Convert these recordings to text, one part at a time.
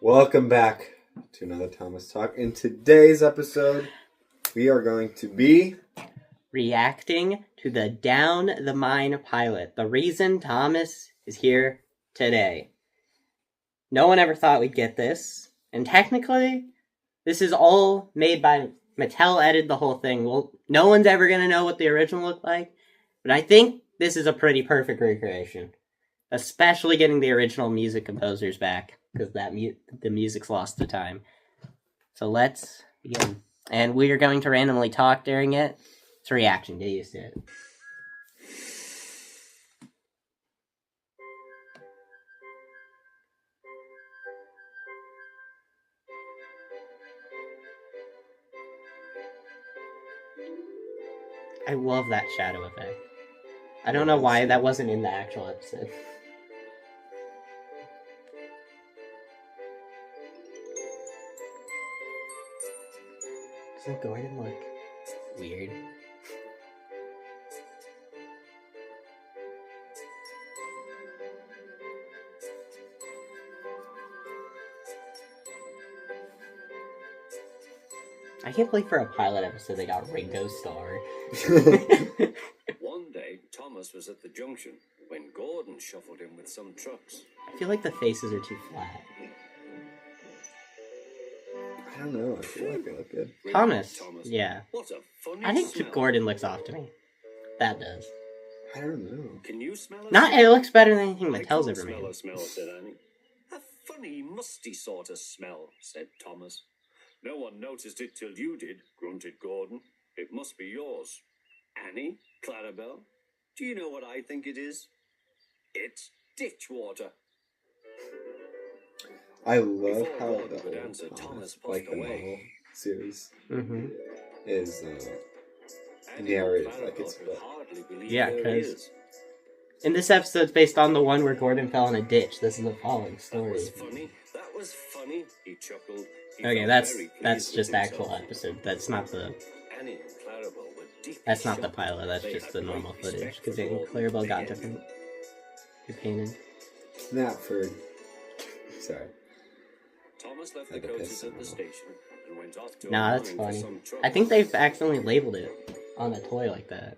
Welcome back to another Thomas Talk. In today's episode, we are going to be reacting to the Down the Mine pilot. The reason Thomas is here today. No one ever thought we'd get this. And technically, this is all made by Mattel. Edited the whole thing. Well, no one's ever going to know what the original looked like. But I think this is a pretty perfect recreation. Especially getting the original music composers back. Because the music's lost to time. So let's begin. And we are going to randomly talk during it. It's a reaction. Get used to it. I love that shadow effect. I don't know why that wasn't in the actual episode. Doesn't Gordon look weird? I can't believe for a pilot episode they got Ringo Starr. One day, Thomas was at the junction when Gordon shuffled in with some trucks. I feel like the faces are too flat. I don't know. I feel like they look good. Thomas. Yeah. What a funny I think smell. Gordon looks off to me. That does. I don't know. Can you smell it? Not. It looks better than anything I Mattel's can't ever smell made. a smell, said Annie. A funny, musty sort of smell, said Thomas. No one noticed it till you did, grunted Gordon. It must be yours. Annie? Clarabelle? Do you know what I think it is? It's ditch water. I love Before how Gordon the could old answer, Thomas, Thomas like puffed the away. novel series, Mm-hmm. is Annie narrated and like it's Clarabelle could book. hardly believe Yeah, their 'cause- ears. And this episode's based on the one where Gordon fell in a ditch. This is the following That story. was funny. That was funny. He chuckled. He Okay, felt that's very pleased just with actual himself. episode. That's not the Annie and Clarabelle were deeply that's not the shocked. pilot. That's They just had the great normal footage respect because for Gordon Clarabelle to got the end. different. Good painted. Not for. Sorry. Thomas left the Had to piss coaches at the somehow. station and went off to Nah, a that's mine for funny. some trucks. I think they've accidentally labeled it on a toy like that.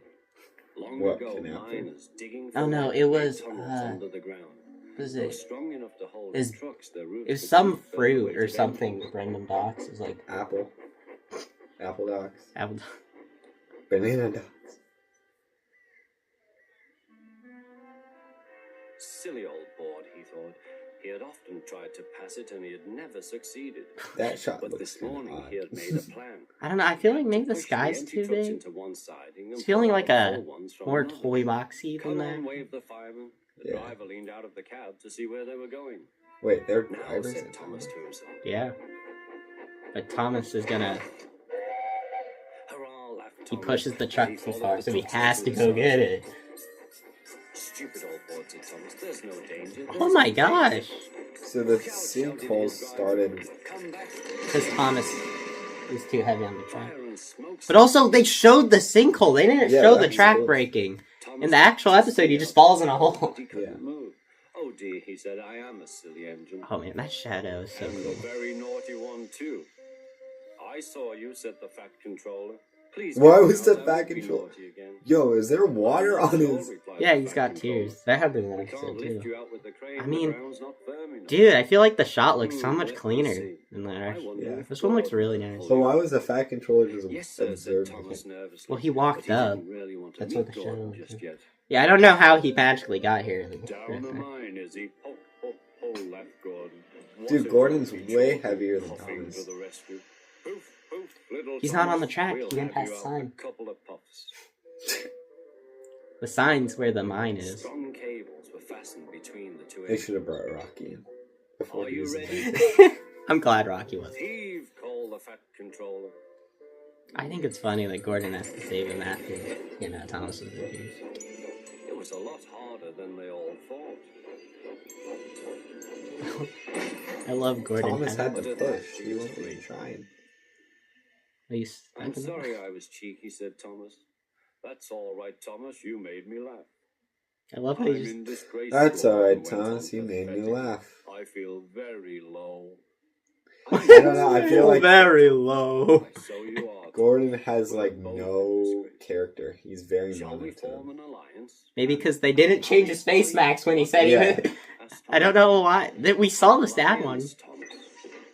Long What, ago, Canal? miners digging Oh, for no, lead it was, made tunnels under the ground. What is They were it? strong enough to hold Is- trucks. Their roots It was could some keep further fruit away or to something. them. Random Docs is like Apple. Apple docs. apple. Banana docs. Silly old board, he thought. He had often tried to pass it and he had never succeeded. That shot But looks this kind morning of he had made a plan. I don't know. I feel like maybe the Push sky's empty too trucks big. into one siding and It's feeling pull like out a full ones from more another. toy boxy than Come on, that. waved the fireman. The Yeah. driver leaned out of the cab to see where they were going. Wait, they're Now, drivers said in Thomas Thomas. to himself. Yeah. But Thomas is gonna. Hurrah, laughed He Thomas. pushes the Then truck he too followed far, the so he trucks has to into the go get it. Stupid old board, said Thomas. There's no danger. Oh my gosh! So the sinkholes started. Come back. Because Thomas is too heavy on the track. Fire and smoke. But also, they showed the sinkhole. They didn't Yeah, show the that's track cool. breaking. Thomas In the actual episode, he just falls in a hole. He couldn't Yeah. move. Oh dear, he said, I am a silly engine. Oh man, that shadow is so And a cool. very naughty one too. I saw you, said the Fat Controller. Please. Why get was out, the I Fat won't be Controller- naughty again. Yo, is there water on Sure, his? replied Yeah, the he's Fat got Controller. tears. That happened in We that can't episode lift too. you out with the crane. I The mean, ground's not firm enough. Dude, I feel like the shot looks so Hmm, much let me cleaner see. than the I actual. wonder Yeah. if This one looks God really will nice. pull So you why out. was the Fat Controller just Yes, sir, said observing Thomas him? nervously. Well, he walked But up. didn't really want to That's meet what the Gordon shadow just was. yet. Yeah, I don't know how he magically got here. Down the mine is he. Ho, ho, ho, laughed Gordon. Dude, Was it Gordon's Rocky way Joe heavier than puffing Thomas. to the rescue? Poof, poof, little He's not on the Thomas, track. we'll He didn't have pass you the out sign. with a couple of puffs. The sign's where the mine is. Strong cables were fastened between the two They engines. should have brought Rocky in before Are he you was ready? I'm glad Rocky was. Heave, called the Fat Controller. I think it's funny that Gordon has to save him after, Thomas was abused. It was a lot harder than they all thought. I love Gordon. Thomas kind had of- to push. He wasn't even trying. He's- I'm sorry I was cheeky, said Thomas. That's all right, Thomas. You made me laugh. I love how I'm he just. in disgrace. That's Gordon alright, went Thomas. on You made me pathetic. laugh. I feel very low. I don't know, I feel like very low. So you are. Gordon has like no character. He's very Shall we form monotone. an alliance? Maybe because they didn't change his face max when he said Yeah. he would. I don't know why. We saw the stab one. Alliance, Thomas.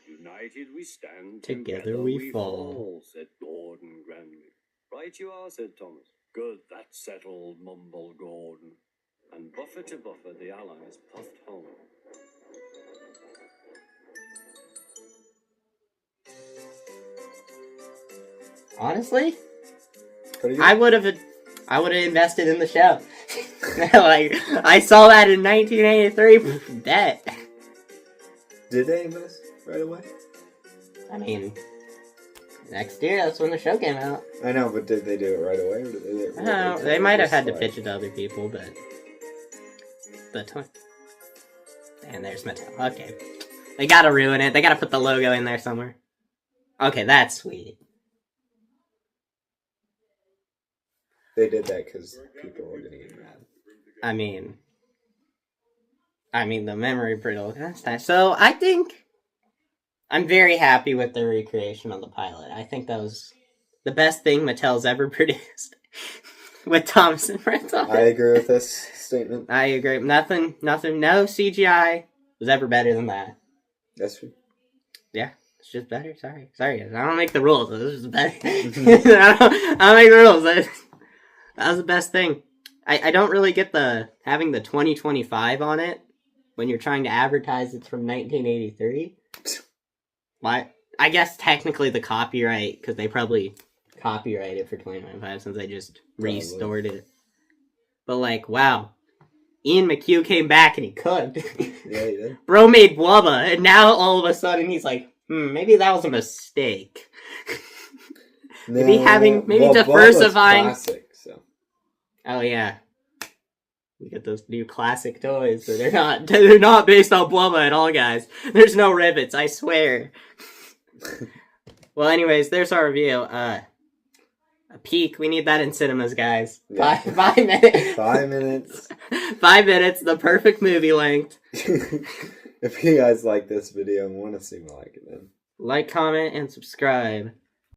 United we stand. Together we fall. Said Gordon grandly. Right you are, said Thomas. Good, that's settled, mumbled Gordon. And buffer to buffer, the allies puffed home. Honestly, Pretty good. I would have invested in the show. Like, I saw that in 1983. Bet. Did they invest right away? I mean, next year, that's when the show came out. I know, but did they do it right away? Or did I don't know, they might have had to like- pitch it to other people, but... And there's Mattel. Okay. They gotta ruin it. They gotta put the logo in there somewhere. Okay, that's sweet. They did that because people were gonna get mad. I mean, the memory brittle. That's nice. So, I think... I'm very happy with the recreation of the pilot. I think that was the best thing Mattel's ever produced. With Thomas and Friends on I it. agree with this statement. I agree. Nothing, no CGI was ever better than that. That's true. It's just better. Sorry. I don't make the rules. This is better. I don't make the rules. That was the best thing. I don't really get having the 2025 on it when you're trying to advertise it's from 1983. Why? I guess technically the copyright, because they probably copyrighted for 2025 since they just Probably. restored it. But like, wow. Ian McHugh came back and he cooked. Yeah, he did. Bro made Wubba, and now all of a sudden he's like, maybe that was a mistake. Maybe Bubba's diversifying. Classic, so. Oh yeah. We get those new classic toys, but they're not based on Blubba at all, guys. There's no rivets, I swear. Well, anyways, there's our review. A peek. We need that in cinemas, guys. Yeah. 5 minutes. 5 minutes. 5 minutes, the perfect movie length. If you guys like this video and want to see more like it, then Like, comment, and subscribe.